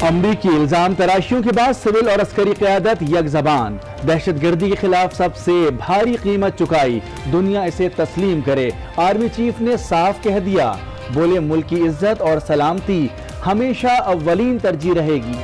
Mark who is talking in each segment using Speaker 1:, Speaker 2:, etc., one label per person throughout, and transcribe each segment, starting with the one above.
Speaker 1: अमरीकी इल्जाम तराशियों के बाद सिविल और अस्करी क़यादत यकज़बान, दहशतगर्दी के खिलाफ सबसे भारी कीमत चुकाई, दुनिया इसे तस्लीम करे। आर्मी चीफ ने साफ कह दिया, बोले मुल्क की इज्जत और सलामती हमेशा अव्वलीन तरजीह रहेगी।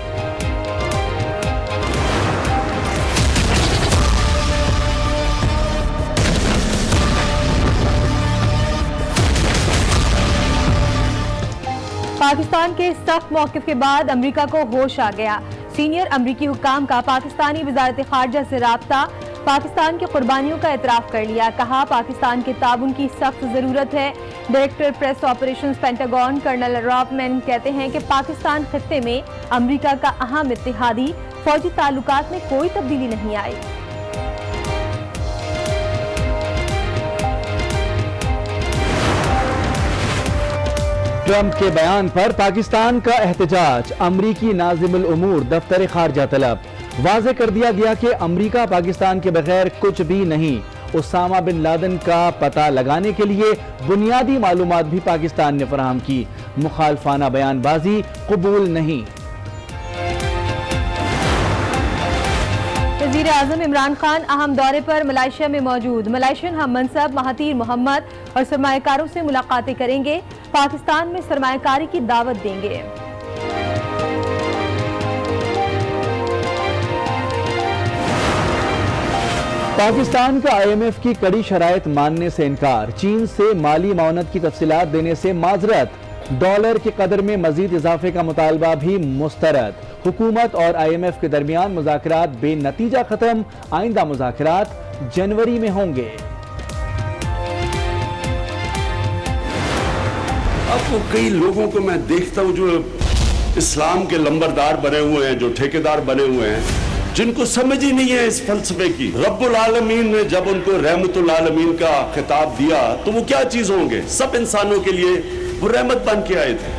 Speaker 2: पाकिस्तान के सख्त मौक़िफ़ के बाद अमरीका को होश आ गया। सीनियर अमरीकी हुक्काम का पाकिस्तानी वज़ारत ख़ारजा से राब्ता, पाकिस्तान की कुर्बानियों का एतराफ़ कर लिया। कहा पाकिस्तान के ताउन की सख्त ज़रूरत है। Director press operations Pentagon colonel Rob Mann कहते हैं कि पाकिस्तान खित्ते में अमरीका का अहम इत्तेहादी, फौजी ताल्लुकात में कोई तब्दीली नहीं आई।
Speaker 1: ट्रंप के बयान पर पाकिस्तान का एहतजाज, अमरीकी नाज़िमुल उमूर दफ्तर खारजा तलब। वाज़ेह कर दिया गया कि अमरीका पाकिस्तान के बगैर कुछ भी नहीं। उसामा बिन लादेन का पता लगाने के लिए बुनियादी मालूमात भी पाकिस्तान ने फराहम की। मुखालफाना बयानबाजी कबूल नहीं।
Speaker 2: वज़ीर आज़म इमरान खान अहम दौरे पर मलेशिया में मौजूद। मलेशियन हम मनसब महातीर मोहम्मद और सरमायाकारों से मुलाकातें करेंगे। पाकिस्तान में सरमायाकारी की दावत देंगे।
Speaker 1: पाकिस्तान का IMF की कड़ी शराइत मानने से इनकार, चीन से माली मावनत की तफसीलात देने से माजरत, डॉलर के कदर में मजीद इजाफे का मुतालबा भी मुस्तरद। हुकूमत और IMF के दरमियान मुज़ाकरात बेनतीजा खत्म, आइंदा मुज़ाकरात जनवरी में होंगे।
Speaker 3: अब तो कई लोगों को मैं देखता हूं जो इस्लाम के लंबरदार बने हुए हैं, जो ठेकेदार बने हुए हैं, जिनको समझ ही नहीं है इस फलसफे की। रब्बुल आलमीन ने जब उनको रहमतुल आलमीन का खिताब दिया तो वो क्या चीज होंगे? सब इंसानों के लिए वो रहमत बन के आए थे।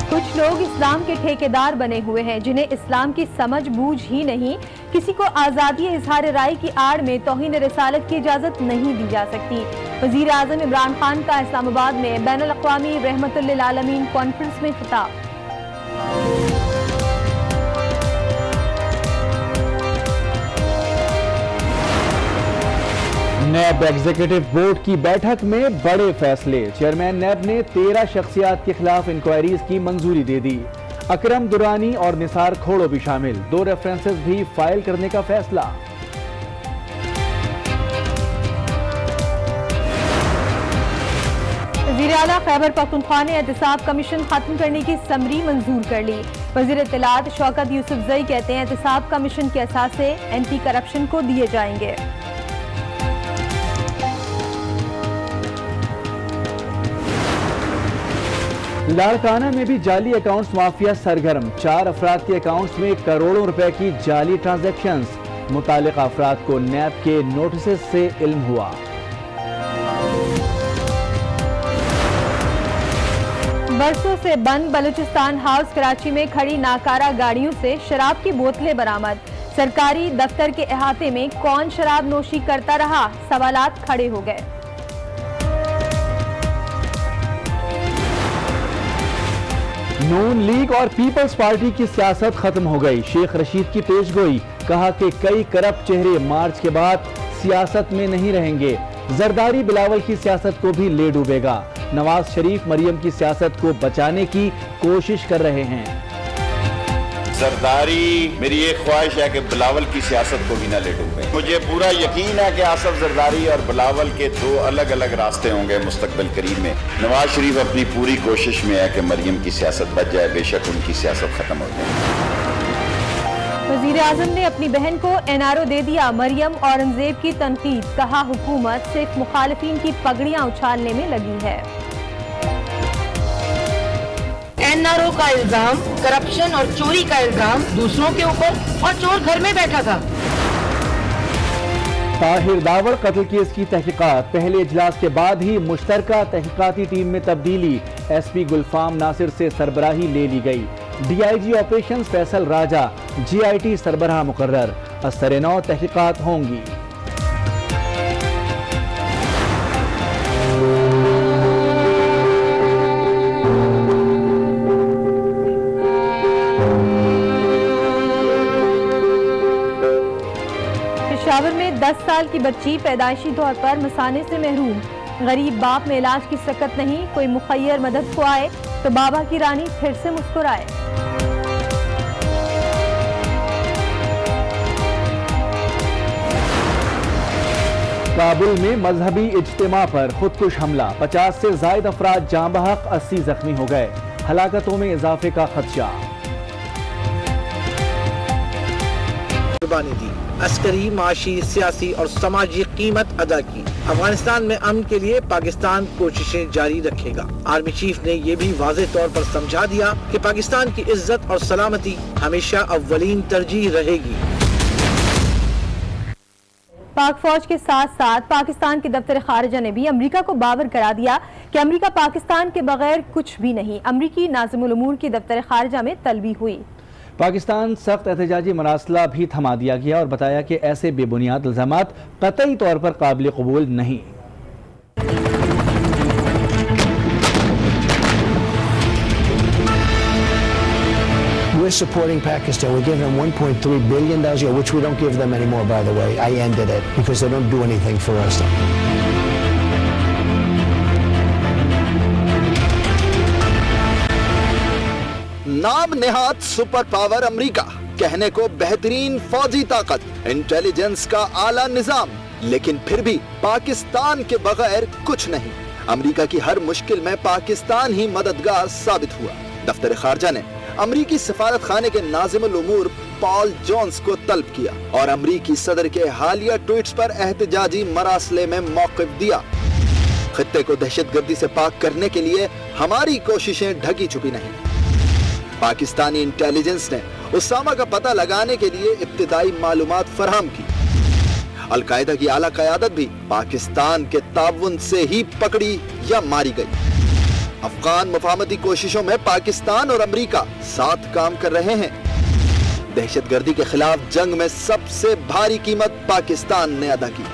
Speaker 2: कुछ लोग इस्लाम के ठेकेदार बने हुए हैं जिन्हें इस्लाम की समझ बूझ ही नहीं। किसी को आज़ादी इजहार राय की आड़ में तौहीन रिसालत की इजाज़त नहीं दी जा सकती। वज़ीर आज़म इमरान खान का इस्लामाबाद में बैनुल अक़वामी रहमतुल आलमीन कॉन्फ्रेंस में खिताब।
Speaker 1: नैब एग्जीक्यूटिव बोर्ड की बैठक में बड़े फैसले, चेयरमैन नैब ने 13 शख्सियात के खिलाफ इंक्वायरीज की मंजूरी दे दी। अकरम दुरानी और निसार खोड़ो भी शामिल, 2 रेफरेंसेस भी फाइल करने का फैसला।
Speaker 2: वज़ीर आला खैबर पख्तूनख्वा ने एहतिसाब कमीशन खत्म करने की समरी मंजूर कर ली। वज़ीर इत्तलात शौकत यूसुफजई कहते हैं एहतिसाब कमीशन के असासे एंटी करप्शन को दिए जाएंगे।
Speaker 1: लाड़काना में भी जाली अकाउंट्स माफिया सरगर्म, 4 अफराद के अकाउंट्स में करोड़ों रुपए की जाली ट्रांजैक्शंस। मुतालिका अफराद को नैब के नोटिस से इल्म हुआ।
Speaker 2: बरसों से बंद बलूचिस्तान हाउस कराची में खड़ी नाकारा गाड़ियों से शराब की बोतलें बरामद। सरकारी दफ्तर के अहाते में कौन शराब नोशी करता रहा, सवालात खड़े हो गए।
Speaker 1: नून लीग और पीपल्स पार्टी की सियासत खत्म हो गई। शेख रशीद की पेशगोई, कहा कि कई करप्ट चेहरे मार्च के बाद सियासत में नहीं रहेंगे। जरदारी बिलावल की सियासत को भी ले डूबेगा। नवाज शरीफ मरियम की सियासत को बचाने की कोशिश कर रहे हैं।
Speaker 4: जरदारी, मेरी एक ख्वाहिश है कि बिलावल की सियासत को भी न ले डूबे। मुझे पूरा यकीन है कि आसफ जरदारी और बिलावल के 2 अलग अलग रास्ते होंगे मुस्तकबिल करीब में। नवाज शरीफ अपनी पूरी कोशिश में है कि मरियम की सियासत बच जाए, बेशक उनकी सियासत खत्म हो जाए।
Speaker 2: वज़ीर आज़म ने अपनी बहन को NRO दे दिया। मरियम औरंगजेब की तनकीद, कहा हुकूमत सिर्फ मुखालिफिन की पगड़ियां उछालने में लगी है।
Speaker 5: NRO का इल्जाम, करप्शन और चोरी का इल्जाम दूसरों के ऊपर, और चोर घर में बैठा था।
Speaker 1: ताहिर दावड़ कत्ल केस की तहकीकात, पहले इजलास के बाद ही मुश्तरका तहकीकाती टीम में तब्दीली। SP गुलफाम नासिर से सरबराही ले ली गई। DIG ऑपरेशन फैसल राजा GIT सरबराह मुकर्रर। असर-ए-नौ तहकीकात होंगी।
Speaker 2: 10 साल की बच्ची पैदाइशी तौर पर मसाने से महरूम, गरीब बाप में इलाज की सकत नहीं, कोई मुखैर मदद को आए तो बाबा की रानी फिर से मुस्कुराए।
Speaker 1: काबुल में मजहबी इज्तिमा पर खुदकुश हमला, 50 से जायद अफराद जाँ बहक, 80 जख्मी हो गए, हलाकतों में इजाफे का खदशा।
Speaker 6: कुर्बानी दी, अस्करी, माशी, सियासी और समाजी कीमत अदा की। अफगानिस्तान में अमन के लिए पाकिस्तान कोशिशें जारी रखेगा। आर्मी चीफ ने ये भी वाज़ेह तौर पर समझा दिया कि पाकिस्तान की इज्जत और सलामती हमेशा अव्वलीन तरजीह रहेगी।
Speaker 2: पाक फौज के साथ साथ पाकिस्तान के दफ्तर खारजा ने भी अमरीका को बावर करा दिया कि अमरीका पाकिस्तान के बगैर कुछ भी नहीं। अमरीकी नाज़िमुल उमूर की दफ्तर खारजा में तलबी हुई।
Speaker 1: पाकिस्तान सख्त एहतजाजी मरासला भी थमा दिया गया और बताया कि ऐसे बेबुनियाद इल्जामात कतई तौर पर काबिल कबूल नहीं।
Speaker 7: We're supporting Pakistan. We're giving them $1.3 billion a year, which we don't give them anymore, by the way. I ended it because they don't do anything for us.
Speaker 8: नाम नेहात सुपर पावर अमेरिका, कहने को बेहतरीन फौजी ताकत, intelligence का आला निजाम, लेकिन फिर भी पाकिस्तान के बगैर कुछ नहीं। अमेरिका की हर मुश्किल में पाकिस्तान ही मददगार साबित हुआ। दफ्तर खारजा ने अमरीकी सफारत खाने के नाज़िमुल उमूर पॉल जोन्स को तलब किया और अमरीकी सदर के हालिया ट्वीट्स पर एहतजाजी मरासले में मौक़िफ़ दिया। खित्ते को दहशतगर्दी से पाक करने के लिए हमारी कोशिशें ढकी छुपी नहीं। पाकिस्तानी इंटेलिजेंस ने उसामा का पता लगाने के लिए इब्तिदाई मालूमात फराहम की। अल-कायदा की आला क़यादत भी पाकिस्तान के ताउन से ही पकड़ी या मारी गई। अफगान मुफाहमती कोशिशों में पाकिस्तान और अमेरिका साथ काम कर रहे हैं। दहशतगर्दी के खिलाफ जंग में सबसे भारी कीमत पाकिस्तान ने अदा की।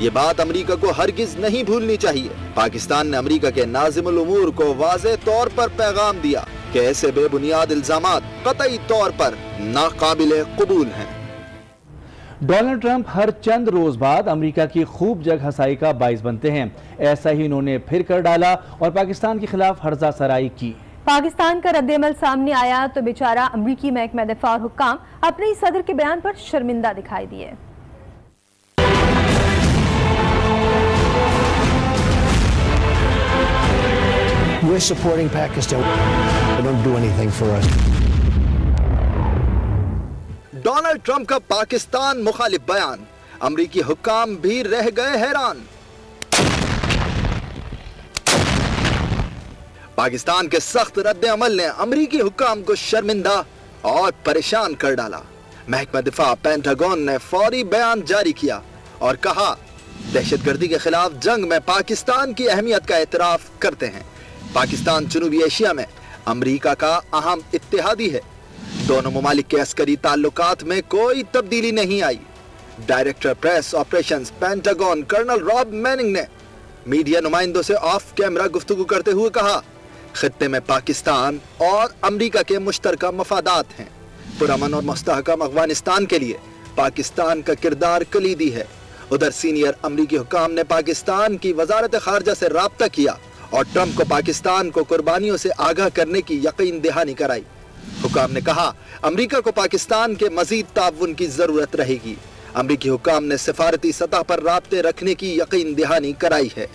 Speaker 8: ये बात अमेरिका को हरगिज नहीं भूलनी चाहिए। पाकिस्तान ने अमेरिका के नाज़िमुल उमूर को वाज़ेह तौर पर पैगाम दिया कि ऐसे बेबुनियाद इल्जामात कतई तौर पर नाकाबिले कबूल हैं।
Speaker 1: डोनाल्ड ट्रंप हर चंद रोज बाद अमेरिका की खूब जग हसाई का बाइस बनते हैं। ऐसा ही इन्होंने फिर कर डाला और पाकिस्तान के खिलाफ हर्जा सराई की।
Speaker 2: पाकिस्तान का रद्द-ए-अमल सामने आया तो बेचारा अमरीकी महकमा दिफा और हुक्काम अपने ही सदर के बयान पर शर्मिंदा दिखाई दिए।
Speaker 7: We're supporting Pakistan. They don't do anything for us.
Speaker 8: Donald Trump का पाकिस्तान मुखालिफ बयान, अमरीकी हुक्काम भी रह गए हैरान। पाकिस्तान के सख्त रद्द अमल ने अमरीकी हुक्काम को शर्मिंदा और परेशान कर डाला। महकमा दिफा पेंटागन ने फौरी बयान जारी किया और कहा, दहशतगर्दी के खिलाफ जंग में पाकिस्तान की अहमियत का एतराफ करते हैं। पाकिस्तान जनूबी एशिया में अमरीका का अहम इत्तेहादी है। दोनों ममालिक के अस्करी ताल्लुकात में कोई तब्दीली नहीं आई। Director press operations Pentagon colonel Rob Manning ने मीडिया नुमाइंदों से ऑफ कैमरा गुफ्तगू करते हुए कहा, खित्ते में पाकिस्तान और अमरीका के मुश्तरका मफादात हैं। पुरअमन और मुस्तहकम अफगानिस्तान के लिए पाकिस्तान का किरदार कलीदी है। उधर सीनियर अमरीकी हुक्काम ने पाकिस्तान की वजारत खारजा से राब्ता किया और ट्रंप को पाकिस्तान को कुर्बानियों से आगाह करने की यकीन दहानी कराई। हुक्काम ने कहा, अमरीका को पाकिस्तान के मजीद ताउन की जरूरत रहेगी। अमरीकी हुक्काम ने सिफारती सतह पर राब्ते रखने की यकीन दहानी कराई है।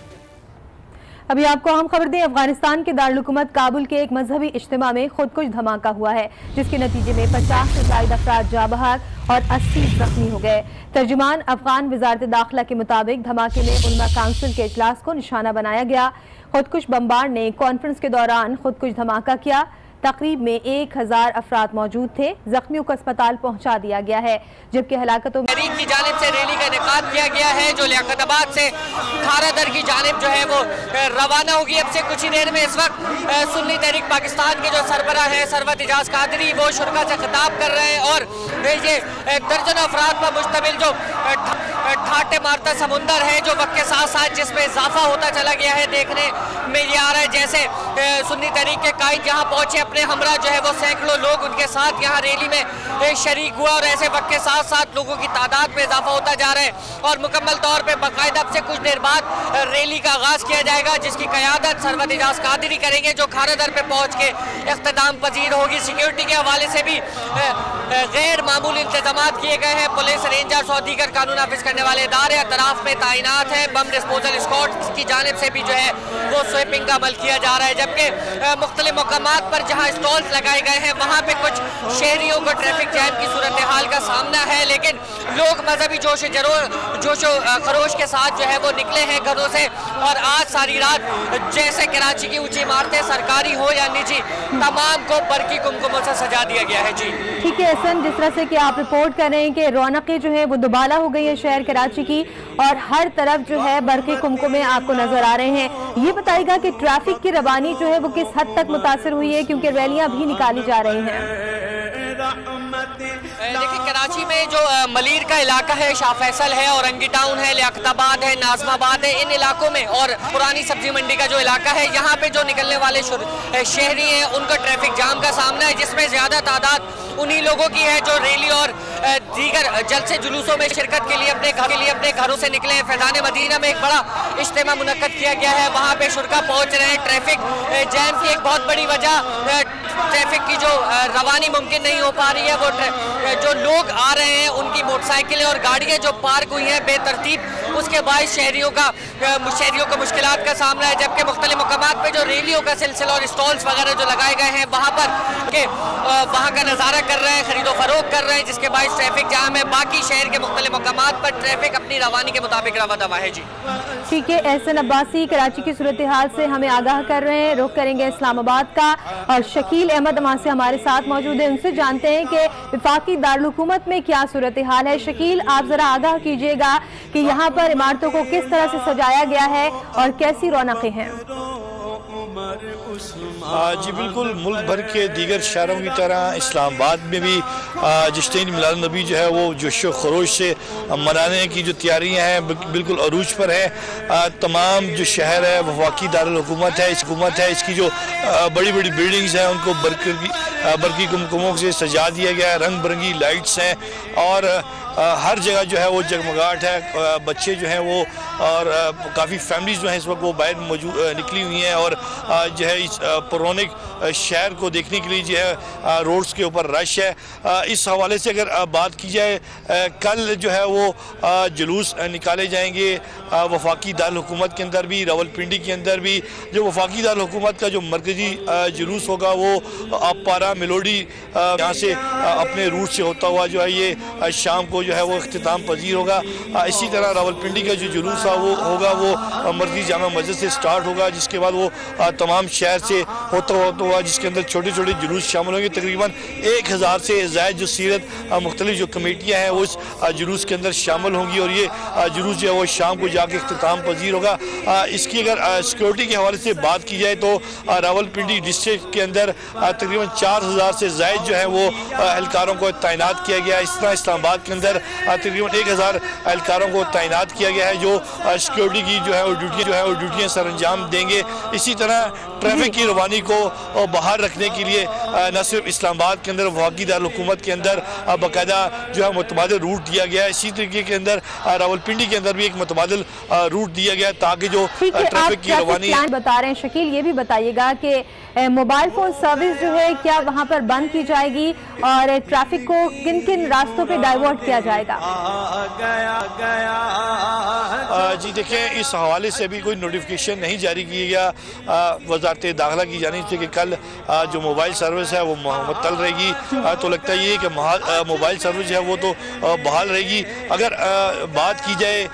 Speaker 2: अभी आपको अहम खबर दें, अफगानिस्तान के दारुल हुकूमत काबुल के एक मजहबी इज्तिमा में खुदकुश धमाका हुआ है, जिसके नतीजे में 50 से ज्यादा अफराद जाँ बहक और 80 जख्मी हो गए। तर्जुमान अफगान वजारत दाखिला के मुताबिक धमाके में उलमा काउंसिल के इजलास को निशाना बनाया गया। खुदकुश बमबार ने कॉन्फ्रेंस के दौरान खुदकुश धमाका किया। तकरीब में 1000 अफराद मौजूद थे। जख्मियों को अस्पताल पहुंचा दिया गया है, जबकि हलाकतों में
Speaker 9: तहरीक की जानिब से रैली का इनेकाद किया गया है, जो लियाकताबाद से खारादर की जानिब जो है वो रवाना होगी। अब से कुछ ही देर में इस वक्त सुन्नी तहरीक पाकिस्तान के जो सरबराह है सरवत इजाज कादरी, वो शुरा से खिताब कर रहे हैं और ये दर्जनों अफराद पर मुश्तमिल जो ठाटे मारता समुंदर है जो वक्त के साथ साथ जिसमें इजाफा होता चला गया है। देखने में ये आ रहा है जैसे सुन्नी तहरीक के कायद यहाँ पहुंचे, अपने हमरा जो है वो सैकड़ों लोग उनके साथ यहाँ रैली में शरीक हुआ और ऐसे वक्त के साथ साथ लोगों की तादाद में इजाफा होता जा रहा है और मुकम्मल तौर पर बाकायदा अब से कुछ देर बाद रैली का आगाज किया जाएगा जिसकी क़यादत सरवत इजाज़ कादरी करेंगे जो खारादर पे पहुँच के इख्तिताम पजीर होगी। सिक्योरिटी के हवाले से भी गैर मामूली इंतजाम किए गए हैं। पुलिस, रेंजर्स और दीगर कानून नाफिज करने वाले इदारे अतराफ में तैनात हैं। बम डिस्पोजल स्क्वाड की जानिब से भी जो है वो स्वीपिंग का अमल किया जा रहा है, जबकि मुख्तलिफ मकामात पर जहाँ स्टॉल्स लगाए गए हैं वहाँ पे कुछ शहरियों को ट्रैफिक जैम की सूरत हाल का सामना है, लेकिन लोग मजहबी जोश खरोश के साथ जो है वो निकले हैं घरों से और आज सारी रात जैसे कराची की ऊंची इमारतें सरकारी हो या निजी तमाम को बरकी कुमकुमों से सजा दिया गया है। जी
Speaker 2: ठीक है एहसन, जिस तरह से कि आप रिपोर्ट कर रहे हैं कि रौनकें जो है वो दुबाला हो गई है शहर कराची की और हर तरफ जो है बरकी कुमकुमें आपको नजर आ रहे हैं। ये बताइएगा कि ट्रैफिक की रवानी जो है वो किस हद तक मुतासर हुई है क्योंकि रैलियां भी निकाली जा रही हैं।
Speaker 9: देखिए कराची में जो मलीर का इलाका है, शाह फैसल है, औरंगी टाउन है, लियाकताबाद है, नाजमाबाद है, इन इलाकों में और पुरानी सब्जी मंडी का जो इलाका है यहाँ पे जो निकलने वाले शहरी हैं उनका ट्रैफिक जाम का सामना है, जिसमें ज्यादा तादाद उन्हीं लोगों की है जो रैली और दीगर जलसे जुलूसों में शिरकत के लिए अपने घरों से निकले हैं। फैज़ान मदीना में एक बड़ा इज्तिमा मुनक्कद किया गया है, वहाँ पे शुरका पहुँच रहे हैं। ट्रैफिक जैम की एक बहुत बड़ी वजह ट्रैफिक की जो रवानी मुमकिन नहीं हो पा रही है, वो जो लोग आ रहे हैं उनकी मोटरसाइकिलें और गाड़ियाँ जो पार्क हुई हैं बेतरतीब, उसके बायस शहरियों को मुश्किलात का सामना है, जबकि मुख्तलिफ मकामात पे जो रैलियों का सिलसिला और स्टॉल्स वगैरह जो लगाए गए हैं वहाँ का नज़ारा कर रहे हैं, खरीदो फरोख्त कर रहे हैं, जिसके बायस ट्रैफिक जाम है। बाकी शहर के मुख्तलिफ मकामात पर ट्रैफिक अपनी रवानी के मुताबिक रवा दवा है। जी
Speaker 2: ठीक है, एहसन अब्बासी कराची की सूरत हाल से हमें आगाह कर रहे हैं। रुख करेंगे इस्लामाबाद का और शकील अहमद वहाँ से हमारे साथ मौजूद है, उनसे जानते हैं कि वफाकी दारुल हुकूमत में क्या सूरत हाल है। शकील, आप जरा आगाह कीजिएगा कि यहाँ पर इमारतों को किस तरह से सजाया गया है और कैसी रौनकें हैं।
Speaker 10: जी बिल्कुल, मुल्क भर के दीगर शहरों की तरह इस्लामाबाद में भी जश्न मिलाद नबी जो है वो जोशो खरोश से मनाने की जो तैयारियां हैं बिल्कुल अरूज पर है। तमाम जो शहर है वफाकी दारुल हुकूमत है, इसकी जो बड़ी बड़ी बिल्डिंग्स हैं उनको बरकी कुमकुमों से सजा दिया गया है, रंग बिरंगी लाइट्स हैं और हर जगह जो है वो जगमगाहट है। बच्चे जो हैं वो और काफ़ी फैमिलीज जो हैं इस वक्त वो बाहर मौजूद निकली हुई हैं और जो है इस पुराने शहर को देखने के लिए जो है रोड्स के ऊपर रश है। इस हवाले से अगर बात की जाए, कल जो है वो जुलूस निकाले जाएंगे वफाकी दारुल हुकूमत के अंदर भी, रावलपिंडी के अंदर भी। जो वफाकी दारुल हुकूमत का जो मरकजी जुलूस होगा वो पारा मिलोडी यहाँ से अपने रूट से होता हुआ जो है ये शाम को जो है वो इख्तिताम पजीर होगा। इसी तरह रावलपिंडी का जो जुलूस वो होगा वो मर्जी जामा मस्जिद से स्टार्ट होगा, जिसके बाद वो तमाम शहर से होता हुआ जिसके अंदर छोटे छोटे जुलूस शामिल होंगे। तकरीबन 1000 से ज़ायद जो सीरत मुख्तलिफ जो कमेटियाँ हैं वो इस जुलूस के अंदर शामिल होंगी और ये जुलूस जो है वो शाम को जाके इख्तिताम पजीर होगा। इसकी अगर सिक्योरिटी के हवाले से बात की जाए तो रावलपिंडी डिस्ट्रिक्ट के अंदर तकरीबन 4000 से ज़ायद जो है वो एहलकारों को तैनात किया गया है। इस तरह इस्लामाबाद के अंदर तकरीबन 1000 एहलकारों को तैनात किया गया है जो सिक्योरिटी की जो है वो ड्यूटियाँ सर अंजाम देंगे। इसी तरह ट्रैफिक की रवानी को बाहर रखने के लिए न सिर्फ इस्लामाबाद के अंदर वफाकी दारुल हुकूमत के अंदर बाकायदा जो है मुतबादिल रूट दिया गया है, इसी तरीके के अंदर रावलपिंडी के अंदर भी एक मुतबादिल रूट दिया गया ताकि जो ट्रैफिक की रवानी
Speaker 2: बता रहे हैं। शकील, ये भी बताइएगा कि मोबाइल फोन सर्विस जो है क्या वहाँ पर बंद की जाएगी और ट्रैफिक को किन किन रास्तों पे डाइवर्ट किया जाएगा?
Speaker 10: जी देखें, इस हवाले से अभी कोई नोटिफिकेशन नहीं जारी किया गया वजारत दाखिला की जानिब से कि कल जो मोबाइल सर्विस है वो मुअत्तल रहेगी। तो लगता है ये कि मोबाइल सर्विस है वो तो बहाल रहेगी। अगर बात की जाए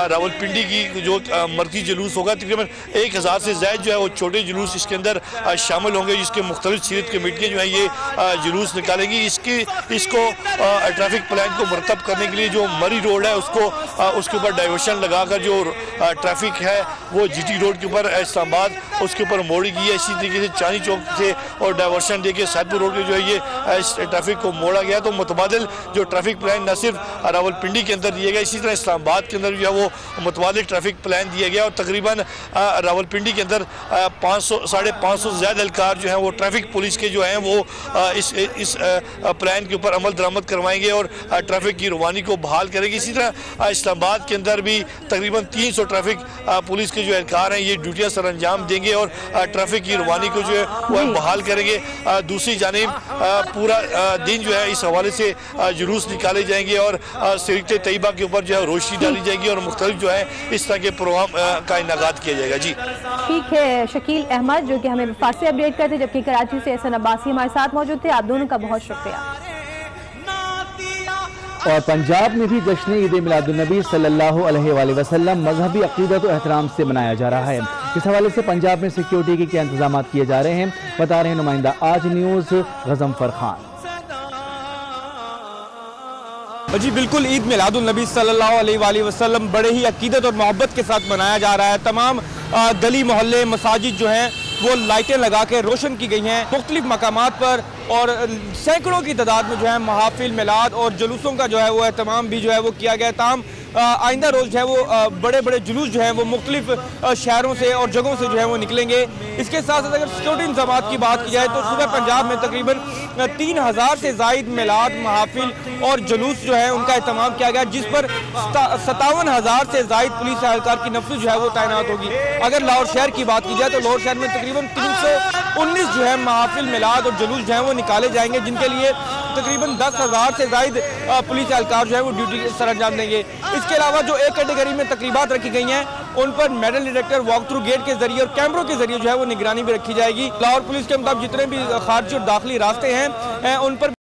Speaker 10: रावलपिंडी की जो मरकजी जुलूस होगा, तकरीबन 1000 से ज़ायद जो है वो छोटे जुलूस इसके अंदर शामिल होंगे, जिसके मुख्तलिफ सीरत कमेटियाँ जो हैं ये जुलूस निकालेंगी। इसको ट्रैफिक प्लान को मरतब करने के लिए जो मरी रोड है उसके ऊपर डाइवर्शन लगाकर जो ट्रैफिक है वो GT रोड के ऊपर इस्लामाबाद उसके ऊपर मोड़ी गई है। इसी तरीके से से चांदी चौक से और डाइवर्शन दे के सैदपुर रोड के जो है ये इस ट्रैफिक को मोड़ा गया। तो मुतबादिल जो ट्रैफिक प्लान न सिर्फ रावलपिंडी के अंदर दिया गया, इसी तरह इस्लामाबाद के अंदर जो है वो मुतबादिल ट्रैफिक प्लान दिया गया और तकरीबन रावलपिंडी के अंदर 500-550 से ज़्यादा एहलकार जो हैं वो ट्रैफिक पुलिस के जो हैं वो इस प्लान के ऊपर अमल दरामद करवाएंगे और ट्रैफिक की रवानी को बहाल करेंगे। इसी तरह इस्लामाबाद के अंदर भी तकरीबन 300 ट्रैफिक पुलिस के जो एहलकार हैं ये ड्यूटियाँ सर अंजाम देंगे और ट्रैफिक की रवानी को जो है वो बहाल करेंगे। दूसरी जानिब पूरा दिन जो है इस हवाले से जुलूस निकाले जाएंगे और सिरत तैयबा के ऊपर जो है रोशनी डाली जाएगी और मुख्तलिफ जो है इस तरह के प्रोग्राम का इनेकाद किया जाएगा। जी
Speaker 2: ठीक है, शकील अहमद जो कि हमें वफाक से अपडेट करते, जबकि कराची से एहसन अब्बासी हमारे साथ मौजूद थे। आप दोनों का बहुत शुक्रिया।
Speaker 1: और पंजाब में भी जश्न ईद मिलादुन्नबी सल्लल्लाहु अलैहि वसल्लम मजहबी अकीदत और एहतराम से मनाया जा रहा है। इस हवाले से पंजाब में सिक्योरिटी के क्या इंतजाम किए जा रहे हैं, बता रहे हैं नुमाइंदा आज न्यूज़ गजमफर खान।
Speaker 11: जी बिल्कुल, ईद मिलादुन्नबी सल्लल्लाहु अलैहि वसल्लम बड़े ही अकीदत और मोहब्बत के साथ मनाया जा रहा है। तमाम गली मोहल्ले मसाजिद जो हैं वो लाइटें लगा के रोशन की गई हैं मुख्तलिफ मकामात पर और सैकड़ों की तादाद में जो है महाफिल मिलाद और जुलूसों का जो है वो एहतमाम भी जो है वो किया गया। तमाम आइंदा रोज़ जो है वो बड़े बड़े जुलूस जो हैं वो मुख्तलिफ शहरों से और जगहों से जो है वो निकलेंगे। इसके साथ साथ अगर सिक्योरिटी इंतजाम की बात की जाए तो सुबह पंजाब में तकरीबन 3000 से ज़ायद मिलाद महाफिल और जुलूस जो है उनका एहतमाम किया गया, जिस पर 57,000 से ज़ायद पुलिस एहलकार की नफ्स जो है वो तैनात होगी। अगर लाहौर शहर की बात की जाए तो लाहौर शहर में तकरीबन 319 जो है महाफिल मिलाद और जुलूस जो है वो निकाले जाएंगे, जिनके लिए तकरीबन 10,000 से ज़ायद पुलिस एहलकार जो है वो ड्यूटी सर अंजाम देंगे। इसके अलावा जो एक कैटेगरी में तकरीबात रखी गई हैं उन पर metal detector walk through gate के जरिए और कैमरों के जरिए जो है वो निगरानी भी रखी जाएगी। लाहौर पुलिस के मुताबिक जितने भी खारजी और दाखिली रास्ते हैं उन पर